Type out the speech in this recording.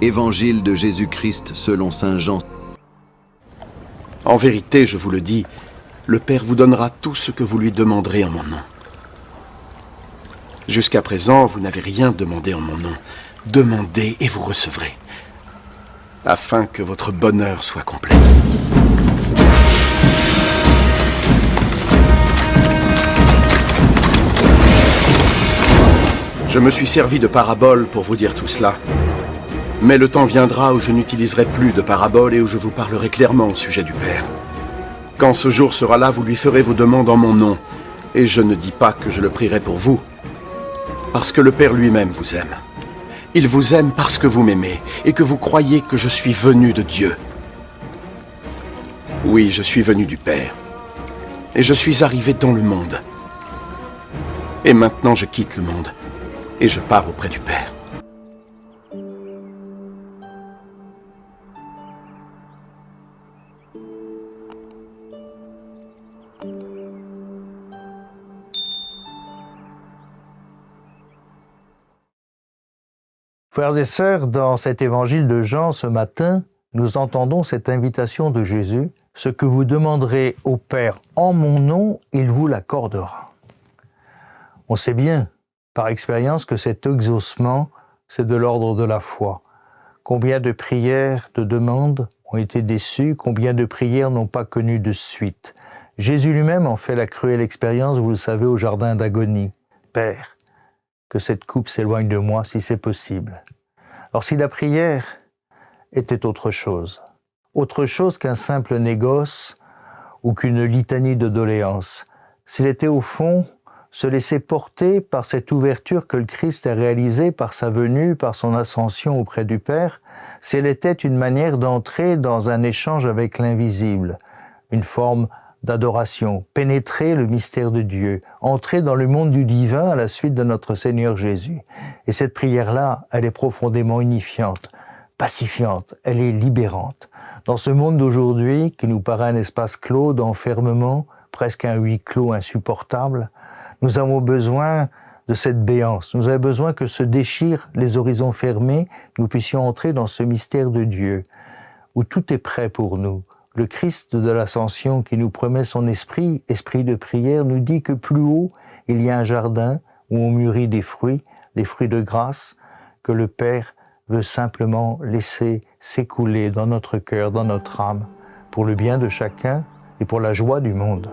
Évangile de Jésus-Christ selon saint Jean. En vérité, je vous le dis, le Père vous donnera tout ce que vous lui demanderez en mon nom. Jusqu'à présent, vous n'avez rien demandé en mon nom. Demandez et vous recevrez, afin que votre bonheur soit complet. Je me suis servi de paraboles pour vous dire tout cela. Mais le temps viendra où je n'utiliserai plus de paraboles et où je vous parlerai clairement au sujet du Père. Quand ce jour sera là, vous lui ferez vos demandes en mon nom. Et je ne dis pas que je le prierai pour vous, parce que le Père lui-même vous aime. Il vous aime parce que vous m'aimez et que vous croyez que je suis venu de Dieu. Oui, je suis venu du Père. Et je suis arrivé dans le monde. Et maintenant je quitte le monde et je pars auprès du Père. Frères et sœurs, dans cet évangile de Jean ce matin, nous entendons cette invitation de Jésus. Ce que vous demanderez au Père en mon nom, il vous l'accordera. On sait bien, par expérience, que cet exaucement, c'est de l'ordre de la foi. Combien de prières, de demandes ont été déçues, combien de prières n'ont pas connu de suite. Jésus lui-même en fait la cruelle expérience, vous le savez, au jardin d'agonie. Père, que cette coupe s'éloigne de moi si c'est possible. Alors si la prière était autre chose qu'un simple négoce ou qu'une litanie de doléances, s'il était au fond se laisser porter par cette ouverture que le Christ a réalisée par sa venue, par son ascension auprès du Père, si elle était une manière d'entrer dans un échange avec l'invisible, une forme d'adoration, pénétrer le mystère de Dieu, entrer dans le monde du divin à la suite de notre Seigneur Jésus. Et cette prière-là, elle est profondément unifiante, pacifiante, elle est libérante. Dans ce monde d'aujourd'hui, qui nous paraît un espace clos d'enfermement, presque un huis clos insupportable, nous avons besoin de cette béance. Nous avons besoin que se déchirent les horizons fermés, nous puissions entrer dans ce mystère de Dieu, où tout est prêt pour nous. Le Christ de l'Ascension qui nous promet son esprit, esprit de prière, nous dit que plus haut, il y a un jardin où on mûrit des fruits de grâce, que le Père veut simplement laisser s'écouler dans notre cœur, dans notre âme, pour le bien de chacun et pour la joie du monde.